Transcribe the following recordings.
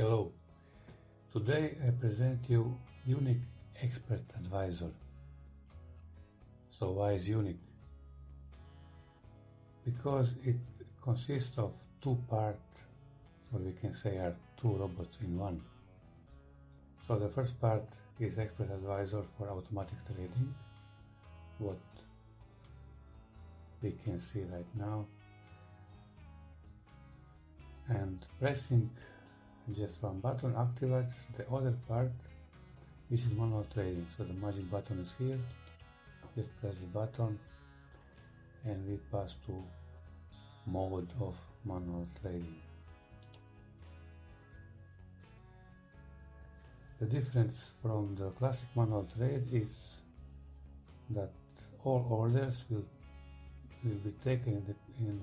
Hello, today I present you Unique Expert Advisor. So why is unique? Because it consists of two parts, or we can say are two robots in one. So the first part is Expert Advisor for automatic trading, what we can see right now, and pressing just one button activates the other part, which is manual trading. So the magic button is here, just press the button and we pass to mode of manual trading. The difference from the classic manual trade is that all orders will be taken in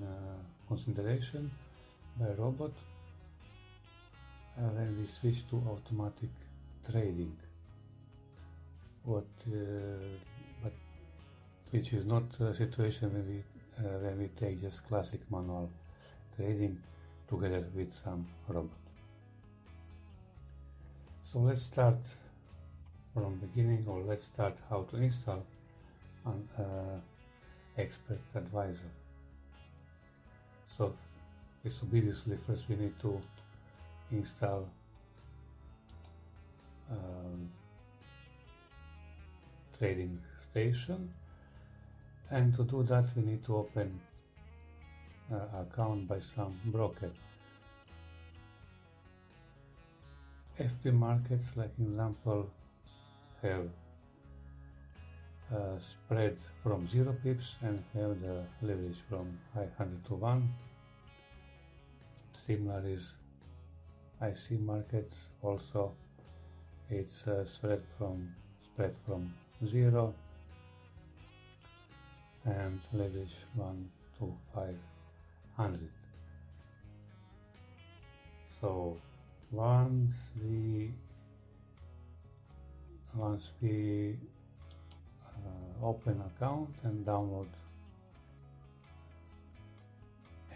consideration by a robot when we switch to automatic trading, but which is not a situation when we take just classic manual trading together with some robot. So let's start from beginning, or let's start how to install an Expert Advisor. So it's obviously first we need to install trading station, and to do that we need to open account by some broker. FP markets, like example, have spread from 0 pips and have the leverage from 100 to 1. Similar is IC markets, also it's spread from 0 and leverage 1 to 500. So once we open account and download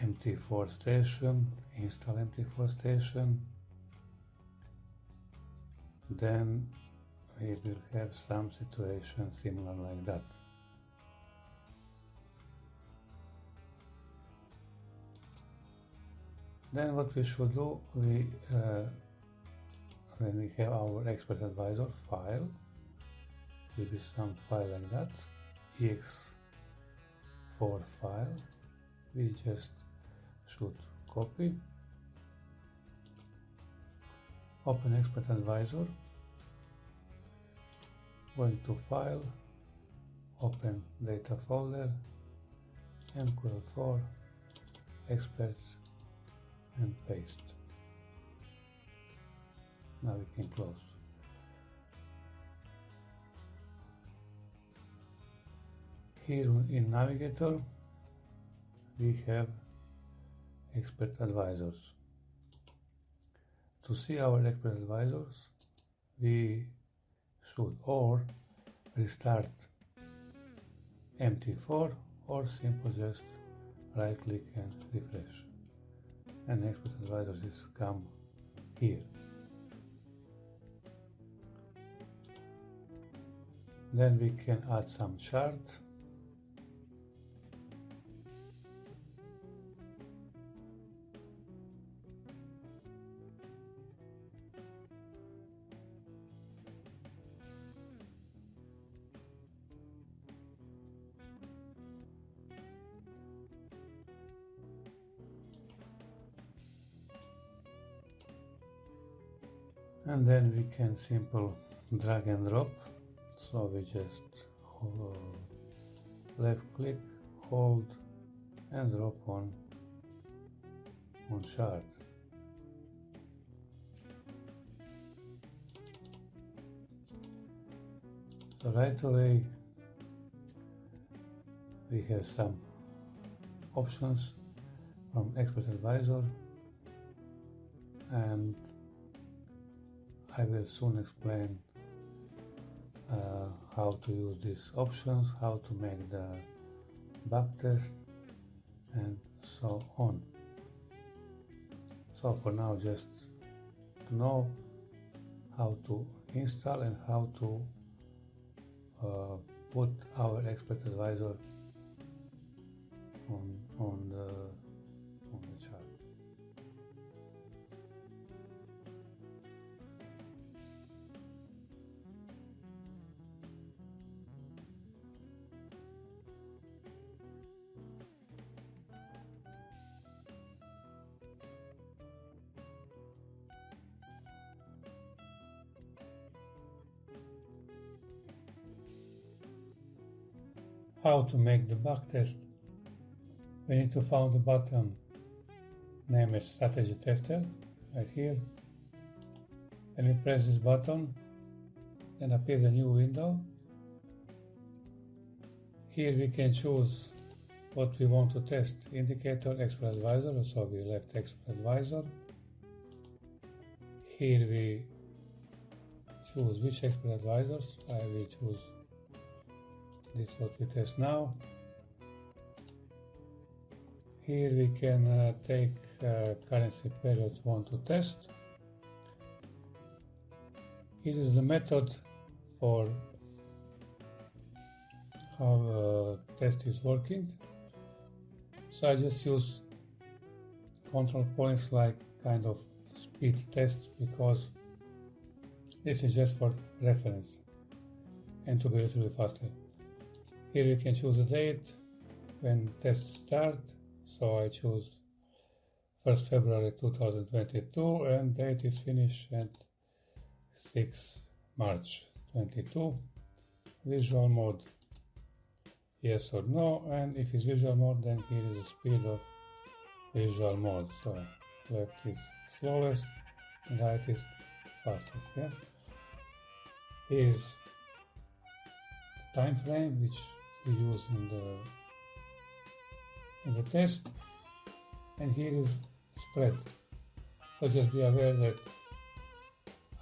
MT4 station, install MT4 station, then we will have some situation similar like that. Then what we should do, when we have our Expert Advisor file, will be some file like that, ex4 file, we just should copy, open Expert Advisor, go into file, open data folder, MQL4, experts, and paste. Now we can close. Here in Navigator we have Expert Advisors. To see our Expert Advisors, we should or restart MT4 or simply just right click and refresh, and Expert Advisors is come here. Then we can add some chart. And then we can simple drag and drop. So we just left click, hold and drop on chart. So right away we have some options from Expert Advisor, and I will soon explain how to use these options, how to make the backtest, and so on. So for now, just to to know how to install and how to put our expert advisor on the chart. How to make the backtest? We need to find the button named Strategy Tester right here. When we press this button, then appears a new window. Here we can choose what we want to test: indicator, expert advisor, so we left expert advisor. Here we choose which expert advisors. I will choose this what we test now. Here we can take currency periods we want to test. Here is the method for how test is working. So I just use control points like kind of speed test, because this is just for reference and to be a little bit faster. Here you can choose a date when tests start. So I choose 1st February 2022 and date is finished at 6 March 22. Visual mode, yes or no, and if it's visual mode, then here is the speed of visual mode. So left is slowest, right is fastest. Yeah. Here is the time frame which we use in the test, and here is spread. So just be aware that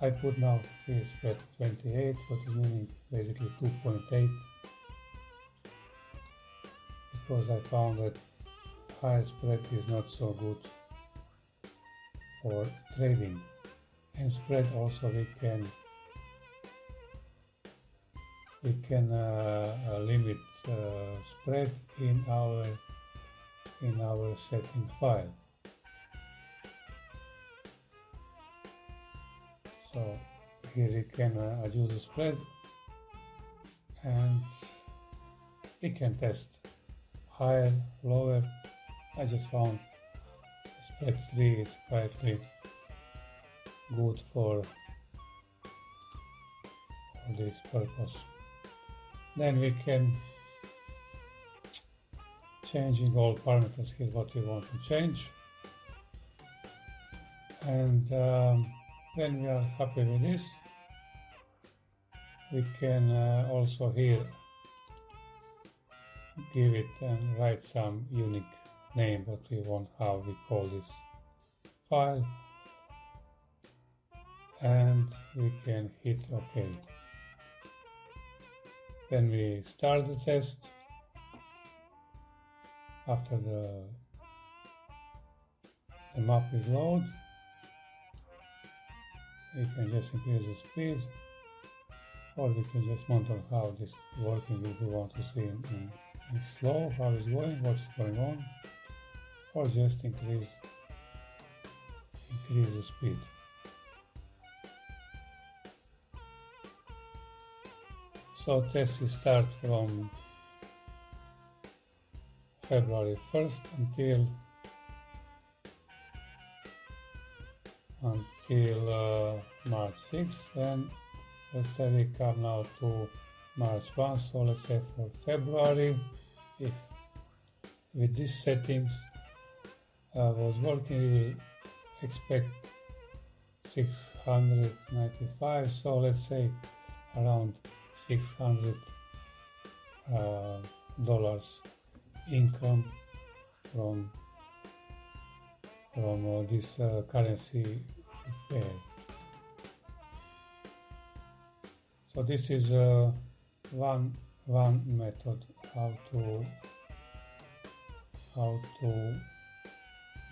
I put now here spread 28, what is meaning basically 2.8, because I found that high spread is not so good for trading. And spread also we can limit spread in our settings file. So here we can adjust the spread, and we can test higher, lower. I just found spread 3 is quite good for this purpose. Then we can changing all parameters here what we want to change, and when we are happy with this, we can also here give it and write some unique name what we want, how we call this file, and we can hit OK. When we start the test, after the map is loaded, we can just increase the speed, or we can just monitor how this is working if we want to see in slow how it's going, what's going on, or just increase the speed. So test will start from February 1st until March 6th, and let's say we come now to March 1, so let's say for February, if with these settings was working, we will expect 695, so let's say around $600 income from this currency pair. So this is one method how to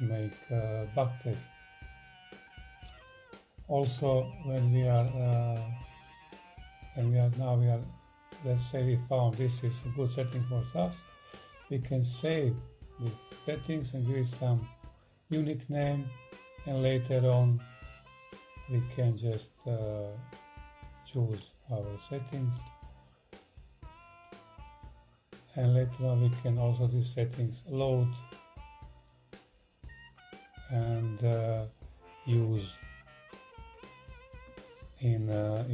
make backtest. Also, when we are let's say we found this is a good setting for us, we can save these settings and give it some unique name, and later on we can just choose our settings, and later on we can also these settings load and use in a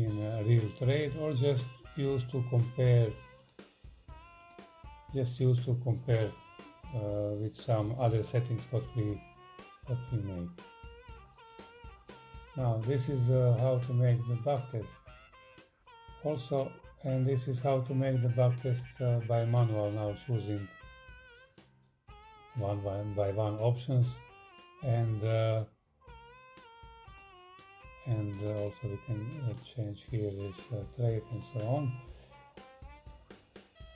real trade, or just use to compare with some other settings what we make. Now this is how to make the backtest also, and this is how to make the backtest by manual, now choosing one by one options, and also we can change here this trade and so on.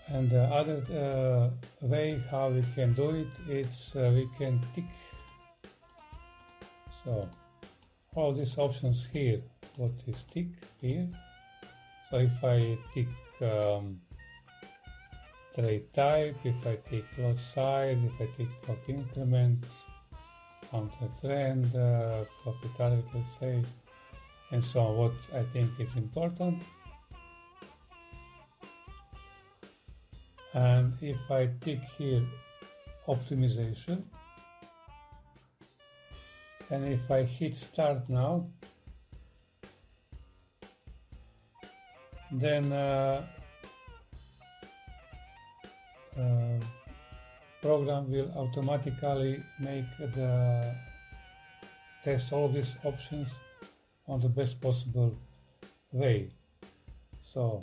And the other way how we can do it, it's we can tick. So all these options here, what is tick here. So if I tick trade type, if I tick lot size, if I tick lot increment, counter trend, profit target, let's say, and so on, what I think is important. And if I tick here optimization, and if I hit start now, then program will automatically make the test all these options on the best possible way. So,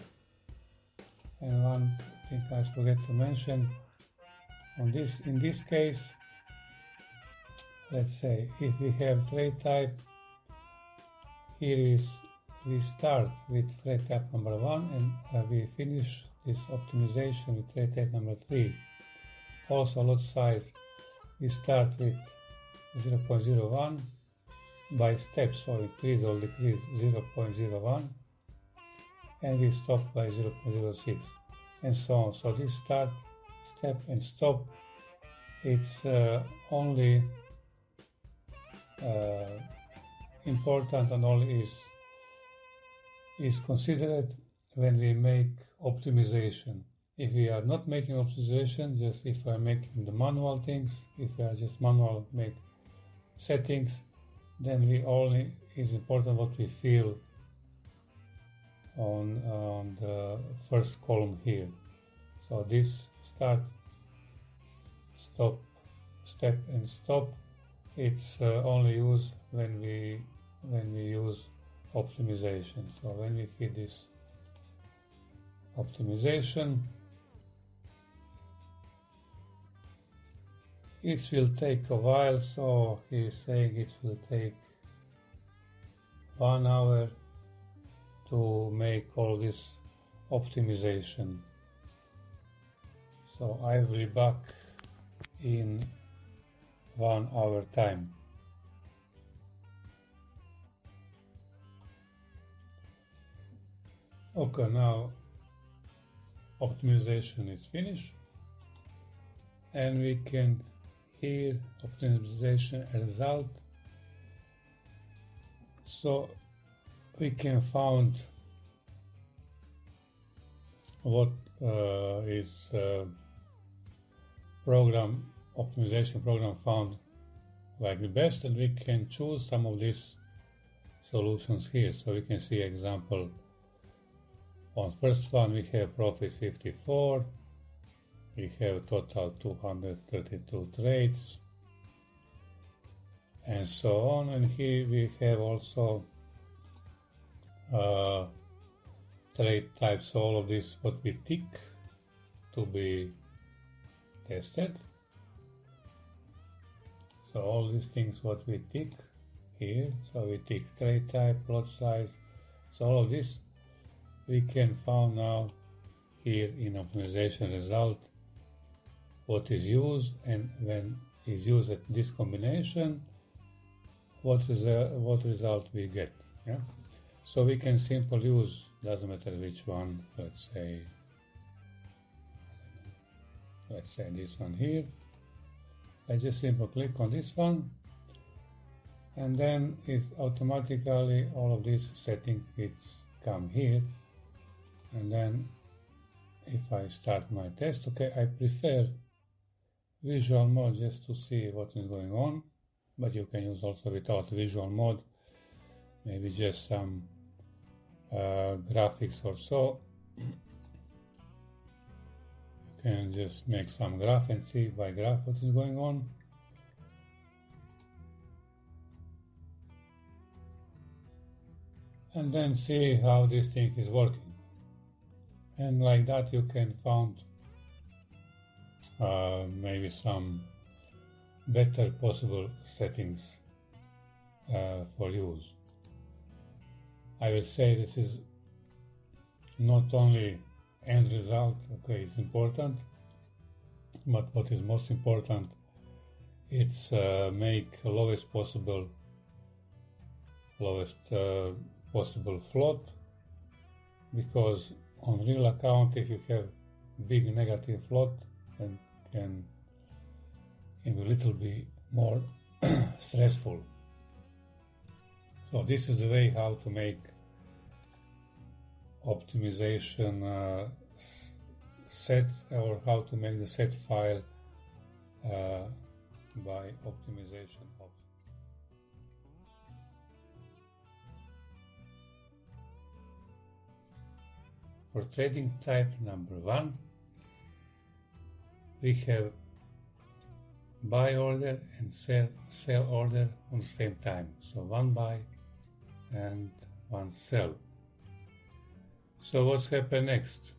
and one thing I forget to mention, in this case, let's say if we have trade type, here is we start with trade type number 1 and we finish this optimization with trade type number 3. Also lot size, we start with 0.01 by steps, so increase or decrease 0.01, and we stop by 0.06, and so on. So this start, step and stop, it's only important and only is considered when we make optimization. If we are not making optimization, just if we are making the manual things, if we are just manual make settings, then we only is important what we feel on the first column here. So this start, stop, step and stop, it's only used when we use optimization. So when we hit this optimization, it will take a while, so he's saying it will take 1 hour to make all this optimization. So I will be back in 1 hour time. Okay, now optimization is finished, and we can here optimization result. So we can find what is optimization program found like the best, and we can choose some of these solutions here. So we can see example on first one we have profit 54, we have total 232 trades, and so on. And here we have also trade types, all of this what we tick to be tested. So all these things what we tick here, so we tick trade type, lot size, so all of this we can find now here in optimization result what is used, and when is used at this combination, what result we get. Yeah. So we can simply use, doesn't matter which one, let's say this one here. I just simply click on this one, and then it's automatically all of these settings come here. And then if I start my test, okay, I prefer visual mode just to see what is going on, but you can use also without visual mode, maybe just some graphics or so. You can just make some graph and see by graph what is going on. And then see how this thing is working. And like that you can find maybe some better possible settings for use. I will say this is not only end result, okay, it's important, but what is most important, it's make lowest possible float, because on real account, if you have big negative float, then can be a little bit more stressful. So this is the way how to make optimization set, or how to make the set file by optimization option. For trading type number 1, we have buy order and sell order on the same time. So one buy and one sell. So what's happened next?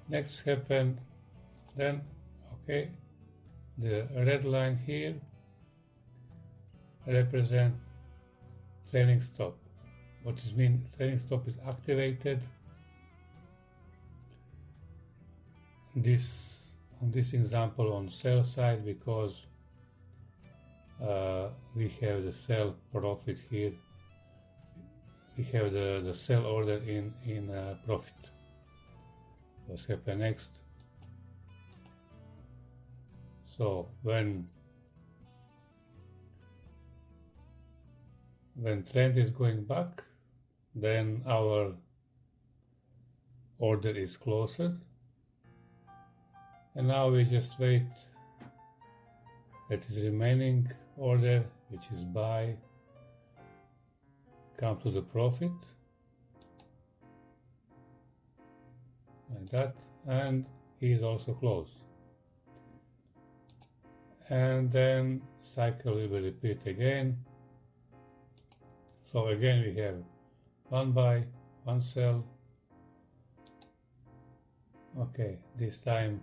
Next happened then, okay, the red line here represent trailing stop. What does mean? Trailing stop is activated. On this example on sell side, because we have the sell profit here. We have the sell order in profit. What's happened next? So when trend is going back, then our order is closed, and now we just wait that is remaining order, which is buy, come to the profit like that, and he is also closed. And then cycle will repeat again. So again we have one buy, one sell. Okay, this time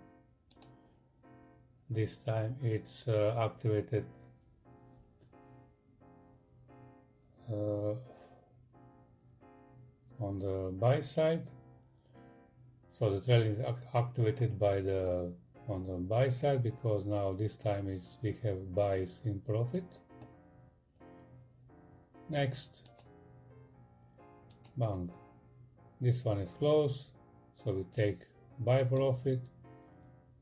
it's activated on the buy side. So the trailing is activated on the buy side, because now this time we have buys in profit. Next, bang, this one is closed, so we take buy profit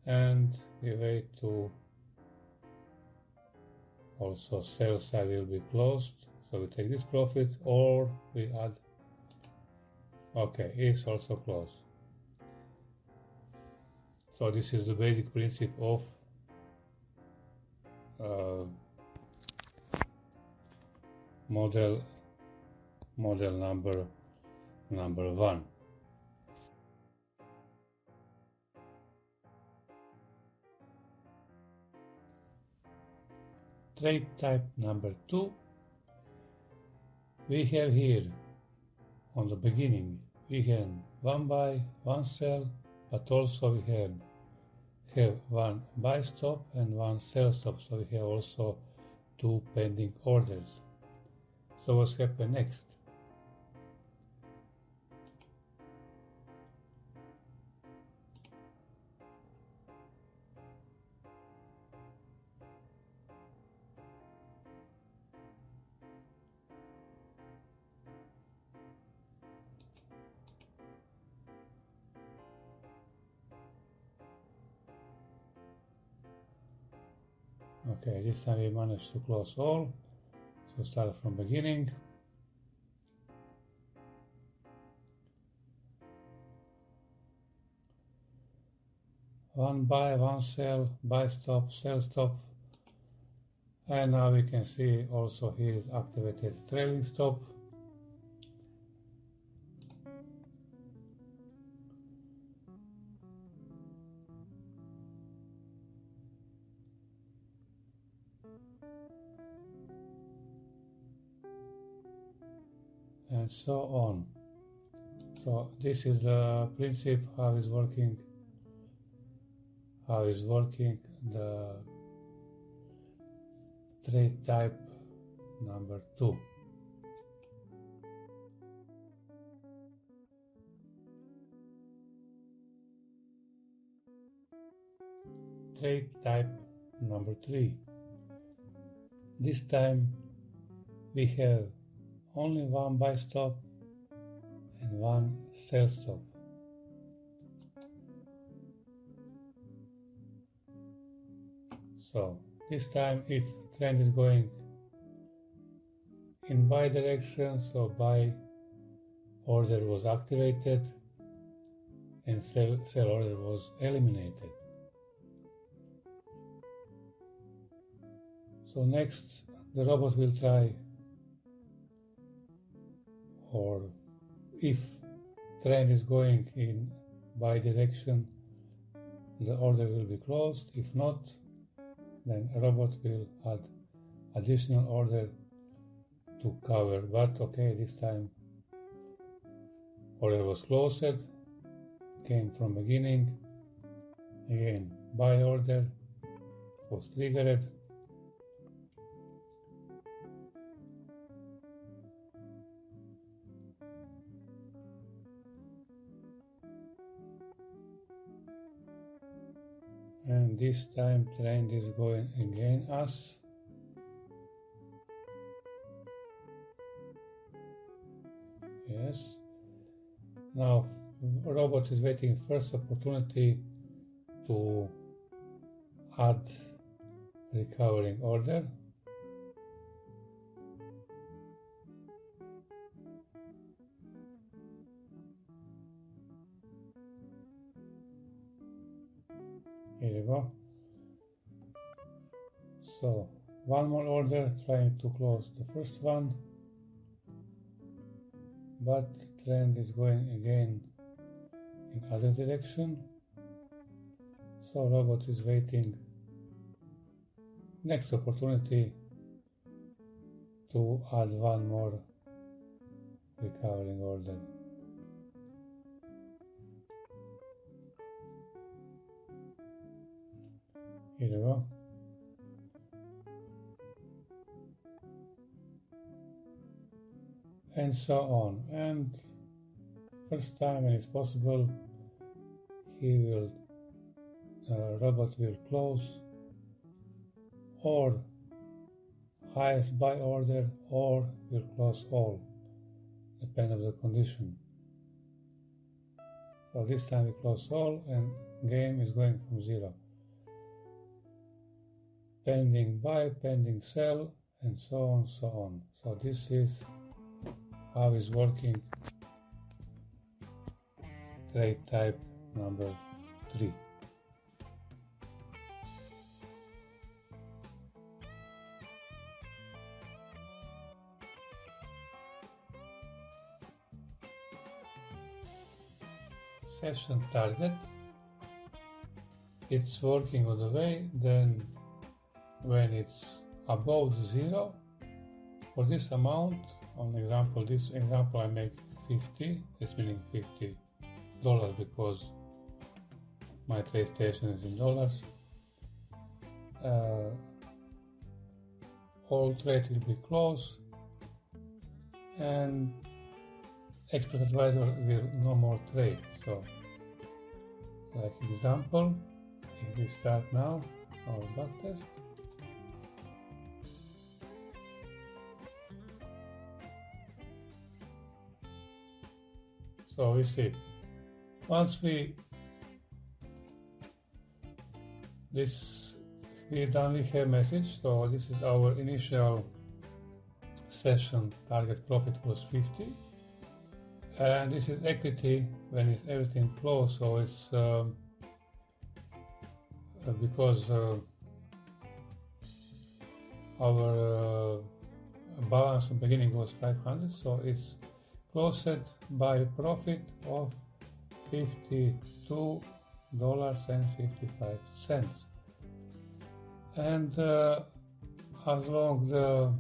and we wait to also sell side will be closed, so we take this profit, or we add, okay, it's also closed. So this is the basic principle of model number 1. Trade type number 2, we have here on the beginning we have one buy, one sell, but also we have one buy stop and one sell stop, so we have also two pending orders. So what's happened next? Okay, this time we managed to close all. So start from beginning. One buy, one sell, buy stop, sell stop. And now we can see also here is activated trailing stop. And so on. So this is the principle how is working the trade type number 2. Trade type number 3. This time we have only one buy stop and one sell stop. So this time if trend is going in buy direction, so buy order was activated and sell order was eliminated. So next the robot will try, or if trend is going in buy direction, the order will be closed. If not, then a robot will add additional order to cover. But okay, this time order was closed, came from beginning, again buy order was triggered, and this time trend is going again us. Yes. Now robot is waiting first opportunity to add recovering order. Here we go. So one more order trying to close the first one, but trend is going again in other direction. So robot is waiting next opportunity to add one more recovering order. Here we go. And so on. And first time when it's possible, robot will close or highest buy order, or will close all, depending on the condition. So this time we close all and game is going from 0. Pending buy, pending sell, and so on, so on. So this is how is working trade type number 3. Session target, it's working all the way. Then when it's above 0 for this amount, this example I make 50, it's meaning $50 because my trade station is in dollars. All trade will be closed and expert advisor will no more trade. So like example, if we start now our backtest, so we see once this we have message. So this is our initial session. Target profit was 50, and this is equity when it's everything closed. So it's because our balance in the beginning was 500, so it's closed by a profit of $52.55. And as long the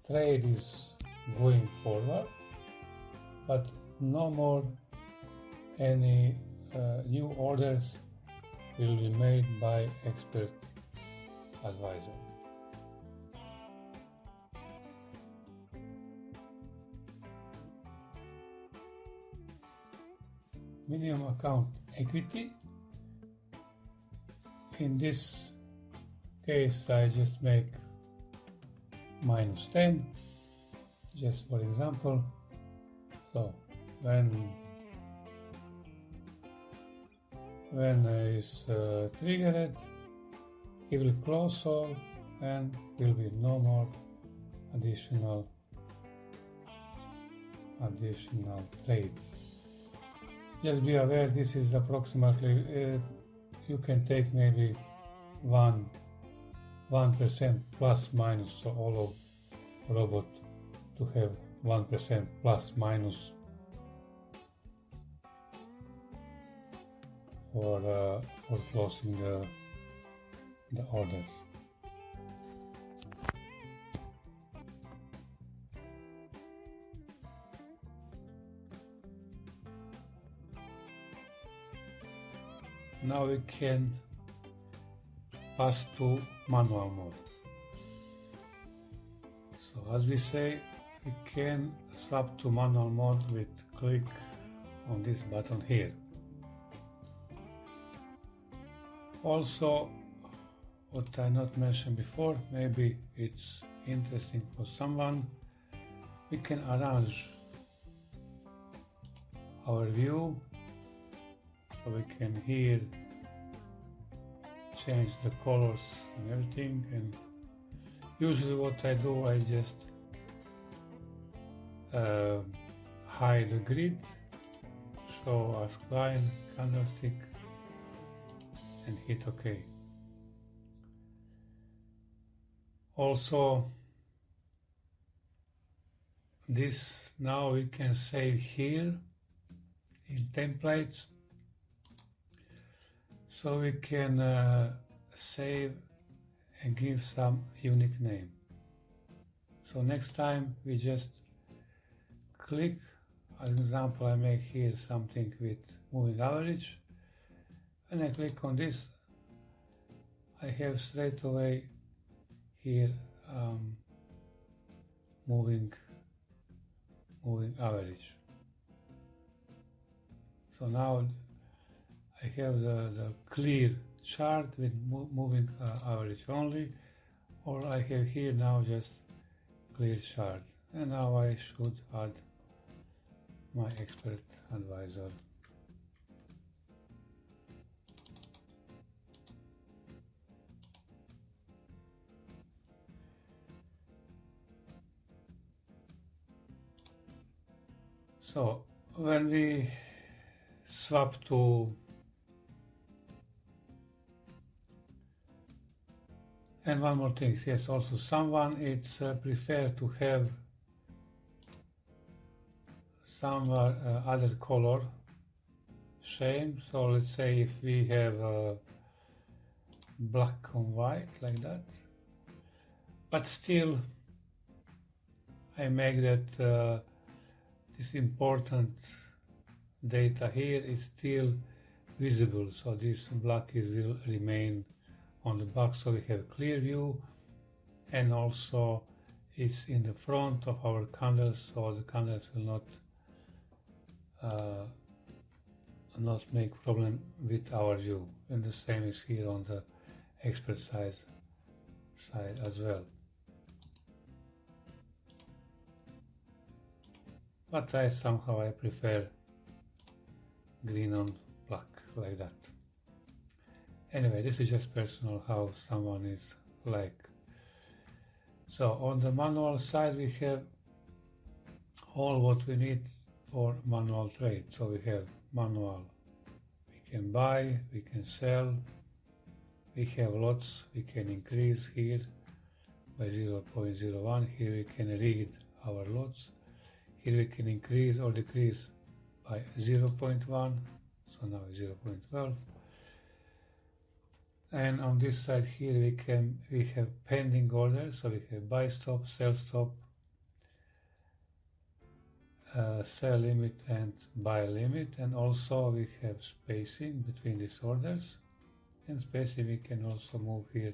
trade is going forward, but no more any new orders will be made by expert advisor. Minimum account equity. In this case, I just make -10, just for example. So when is triggered, he will close all and will be no more additional trades. Just be aware, this is approximately, you can take maybe 1% plus minus, so all of robot to have 1% plus minus for closing the orders. Now we can pass to manual mode. So as we say, we can swap to manual mode with click on this button here. Also, what I not mentioned before, maybe it's interesting for someone, we can arrange our view, so we can here change the colors and everything. And usually what I do, I just hide the grid, show as client candlestick, and hit OK. Also, this now we can save here in templates, so we can save and give some unique name. So next time we just click, as an example, I make here something with moving average. When I click on this, I have straight away here moving average. So now I have the clear chart with moving average only, or I have here now just clear chart. And now I should add my expert advisor. So when we swap to, and one more thing, yes, also someone it's prefer to have some other color shade. So let's say if we have black on white like that, but still I make that this important data here is still visible, so this black will remain on the back, so we have clear view, and also it's in the front of our candles, so the candles will not make problem with our view. And the same is here on the expert side as well. But somehow I prefer green on black like that. Anyway, this is just personal how someone is like. So on the manual side we have all what we need for manual trade. So we have manual, we can buy, we can sell, we have lots, we can increase here by 0.01, here we can read our lots, here we can increase or decrease by 0.1, so now 0.12. And on this side here we have pending orders, so we have buy stop, sell stop, sell limit and buy limit, and also we have spacing between these orders, and spacing we can also move here,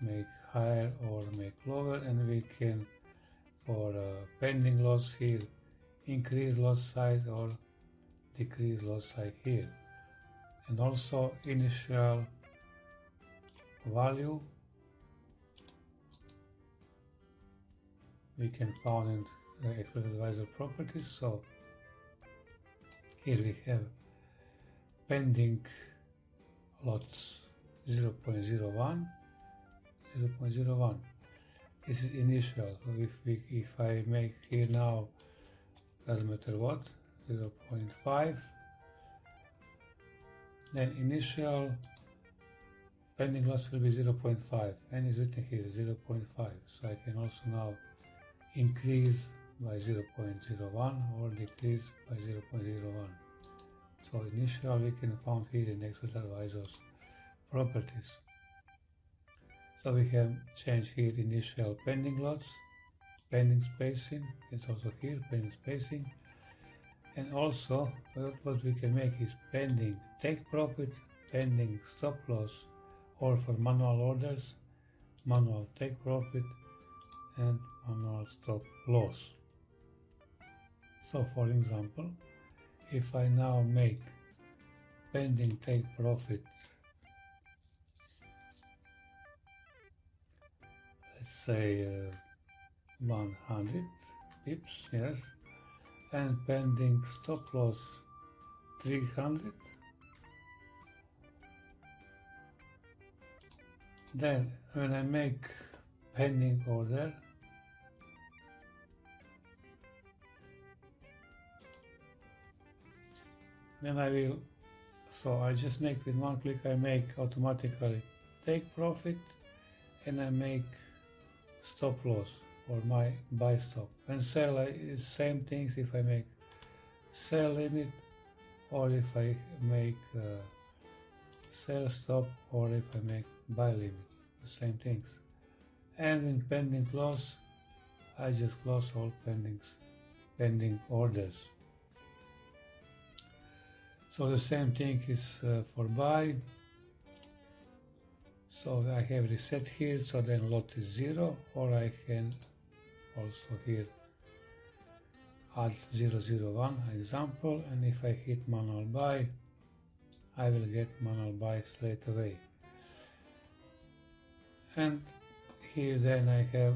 make higher or make lower, and we can for pending lots here increase lot size or decrease lot size here, and also initial value we can found in the expert advisor properties. So here we have pending lots 0.01, 0.01. This is initial. So if I make here now, doesn't matter what, 0.5, then initial pending loss will be 0.5, and it's written here 0.5. So I can also now increase by 0.01 or decrease by 0.01. So initial we can find here in expert advisor's properties. So we have changed here initial pending lots, pending spacing, it's also here pending spacing, and also what we can make is pending take profit, pending stop loss, or for manual orders, manual take profit and manual stop loss. So for example, if I now make pending take profit, let's say 100 pips, yes, and pending stop loss 300, then when I make pending order, then I will, so I just make with one click, I make automatically take profit, and I make stop loss or my buy stop, and sell is same things. If I make sell limit, or if I make sell stop, or if I make buy limit, the same things. And in pending close, I just close all pending orders. So the same thing is for buy. So I have reset here, so then lot is 0, or I can also here add 001 example, and if I hit manual buy, I will get manual buy straight away. And here then I have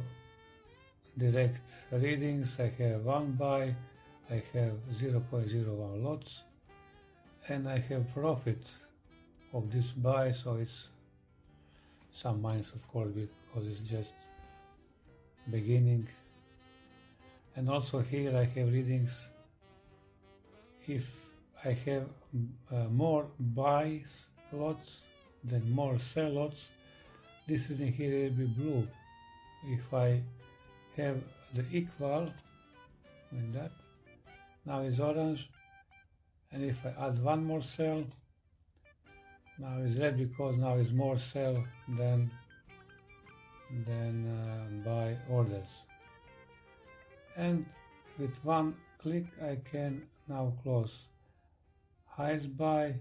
direct readings, I have one buy, I have 0.01 lots, and I have profit of this buy, so it's some minus of course because it's just beginning. And also here I have readings. If I have more buys lots than more sell lots, this reading here will be blue. If I have the equal like that, now is orange, and if I add one more cell, now is red, because now is more sell than buy orders. And with one click I can now close highest buy,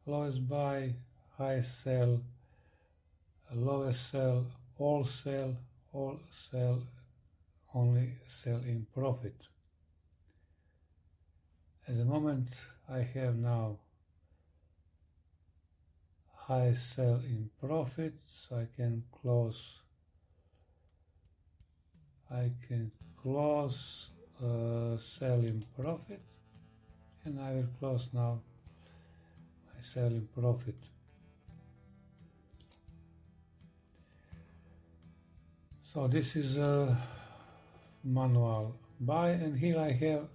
lowest buy, highest sell, lowest sell, all sell, only sell in profit. At the moment I have now highest sell in profit, so I can close sell in profit, and I will close now my sell in profit. So this is a manual buy, and here I have,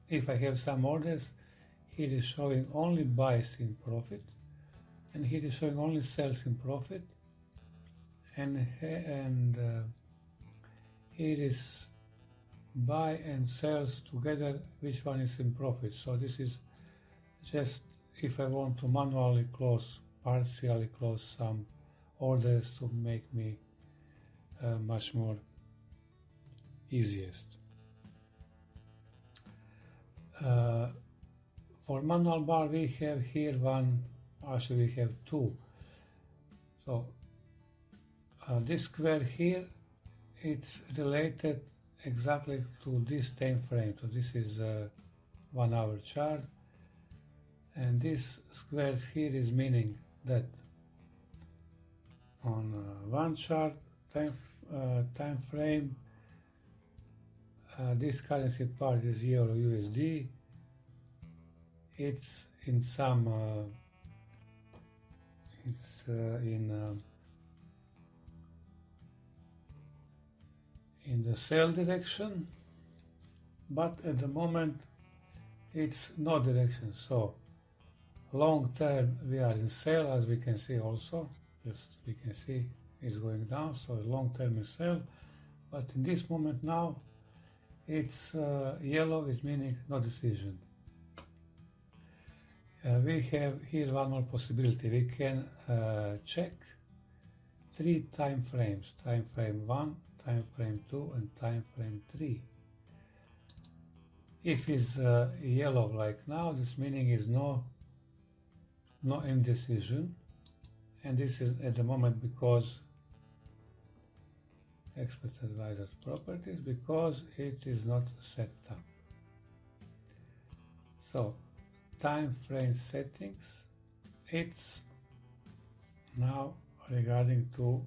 if I have some orders, here is showing only buys in profit, and here is showing only sales in profit, and here is buy and sales together, which one is in profit. So this is just if I want to manually close, partially close some orders to make me much more easiest. For manual bar we have here one, actually we have two. So this square here, it's related exactly to this time frame. So this is a 1 hour chart, and this square here is meaning that on one chart time frame, this currency part is euro USD. It's in some in the sell direction, but at the moment it's no direction. So long term we are in sell, as we can see also. Just we can see it's going down, so long term is sell. But in this moment now, it's yellow, is meaning no decision. We have here one more possibility. We can check 3 time frames: time frame 1, time frame 2, and time frame 3. If it's yellow like now, this meaning is no indecision, and this is at the moment because expert advisors properties, because it is not set up. So time frame settings, it's now regarding to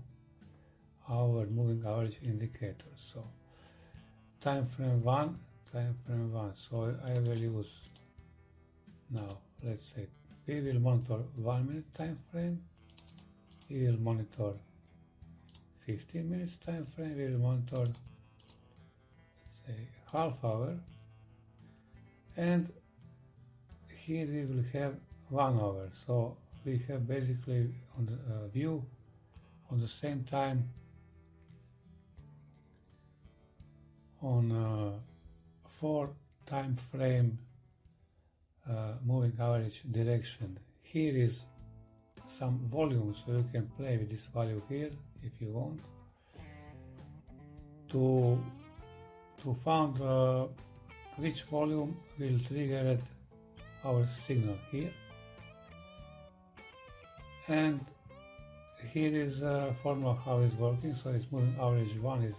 our moving average indicator. So time frame 1, so I will use now, let's say we will monitor 1 minute time frame, we will monitor 15 minutes time frame, we will monitor, let's say, half hour, and here we will have 1 hour. So we have basically on the view on the same time on 4 time frame moving average direction. Here is some volume, so you can play with this value here if you want to find which volume will trigger our signal here. And here is a formula how it's working. So it's moving average 1 is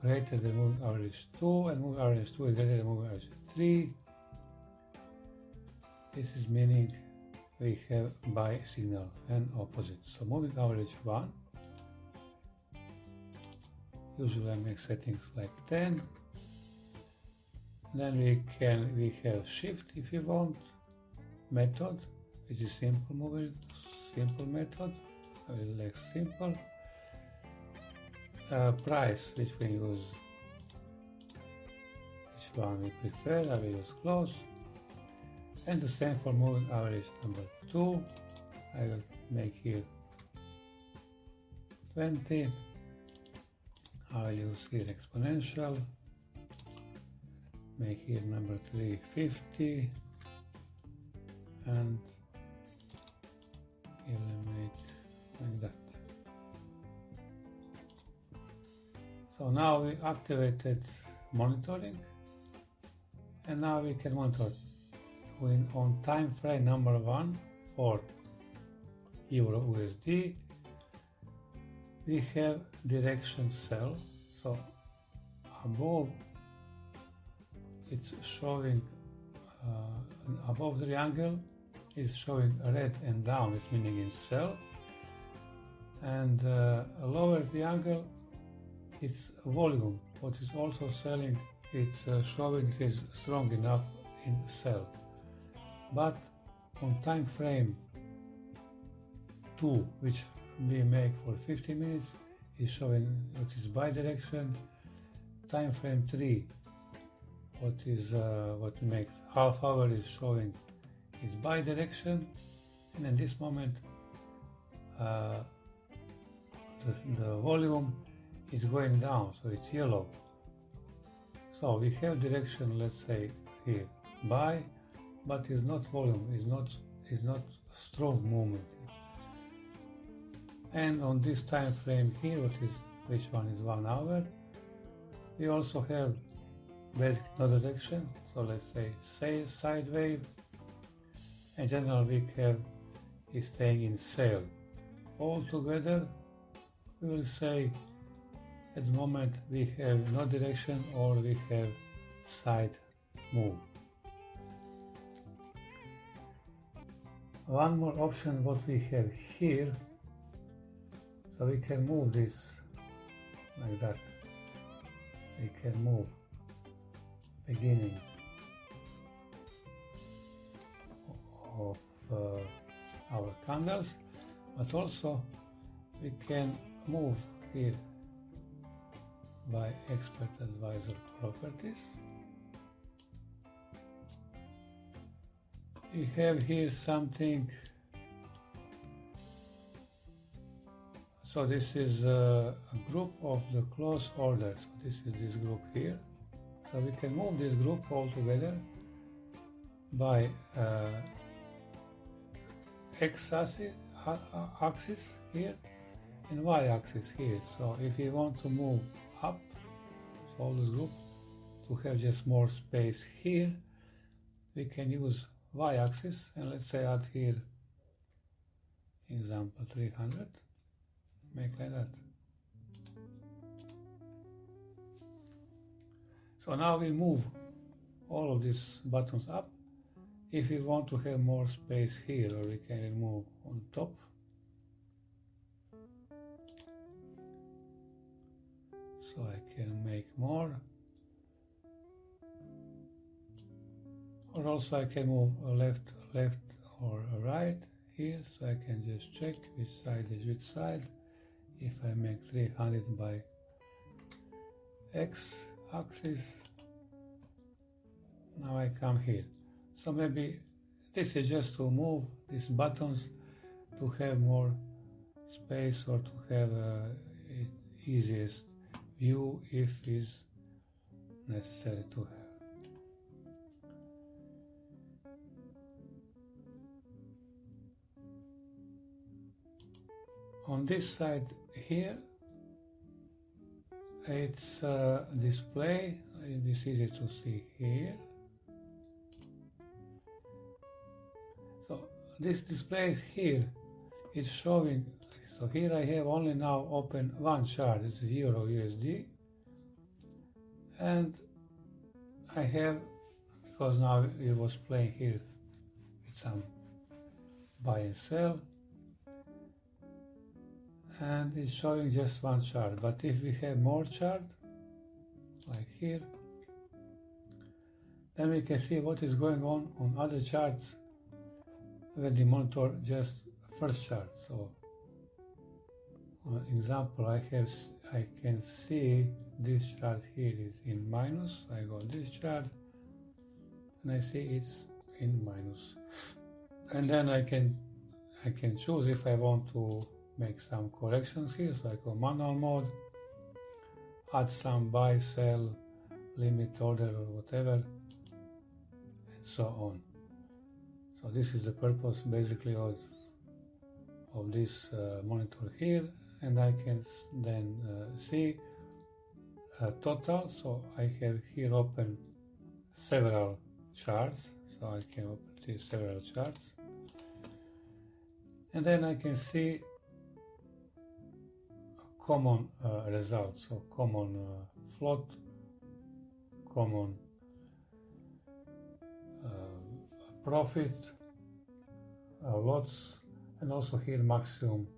greater than moving average 2, and moving average 2 is greater than moving average 3. This is meaning we have buy signal and opposite. So moving average 1, usually I make settings like 10. Then we have shift if you want, method, which is simple method, I will like simple. Price, which we use, which one we prefer, I will use close. And the same for moving average number 2, I will make here 20, I will use here exponential, make here number 3 50, and here I make like that. So now we activated monitoring, and now we can monitor on time frame number 1 for euro USD. We have direction sell, so above it's showing above the triangle is showing red and down, it's meaning in sell, and lower triangle it's volume, what is also selling, it's showing it is strong enough in sell. But on time frame 2, which we make for 50 minutes, is showing what is bi-direction. Time frame 3, what we make half hour is showing is bi-direction, and in this moment the volume is going down, so it's yellow. So we have direction, let's say here, buy, but it's not volume, is not strong movement. And on this time frame here, which one is 1 hour, we also have basic no direction, so let's say side wave, and general week have is staying in sale. All together we will say at the moment we have no direction or we have side move. One more option what we have here, so we can move this like that. We can move beginning of our candles, but also we can move here by expert advisor properties. We have here something, so this is a group of the close orders. So this is this group here. So we can move this group all together by x-axis here and y-axis here. So if we want to move up, so all this group, to have just more space here, we can use y-axis, and let's say add here example 300, make like that. So now we move all of these buttons up. If we want to have more space here, or we can remove on top. So I can make more. Or also I can move left or right here, so I can just check which side is which side. If I make 300 by x-axis, now I come here. So maybe this is just to move these buttons to have more space or to have easiest view if is necessary to have. On this side here, it's display. It is easy to see here. So this display here is showing. So here I have only now open one chart. This is Euro USD, and I have, because now it was playing here with some buy and sell, and it's showing just one chart. But if we have more chart, like here, then we can see what is going on other charts when we monitor just first chart. So, example, I can see this chart here is in minus. I go this chart, and I see it's in minus, and then I can choose if I want to make some corrections here. So I go manual mode, add some buy, sell, limit order or whatever, and so on. So this is the purpose basically of this monitor here, and I can then see total. So I have here open several charts, so I can open these several charts, and then I can see common results, so common float, common profit, lots, and also here maximum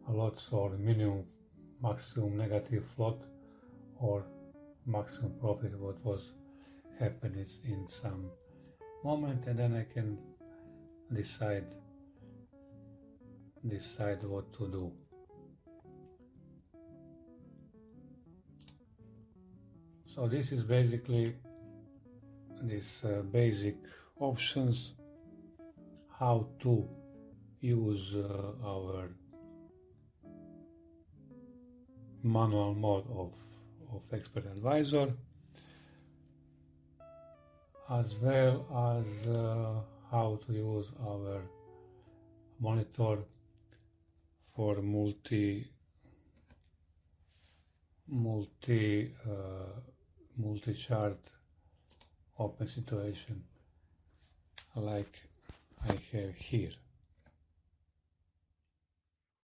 lots or minimum, maximum negative float or maximum profit, what was happening in some moment, and then I can decide what to do. So this is basically these basic options how to use our manual mode of expert advisor, as well as how to use our monitor for multi-chart open situation like I have here.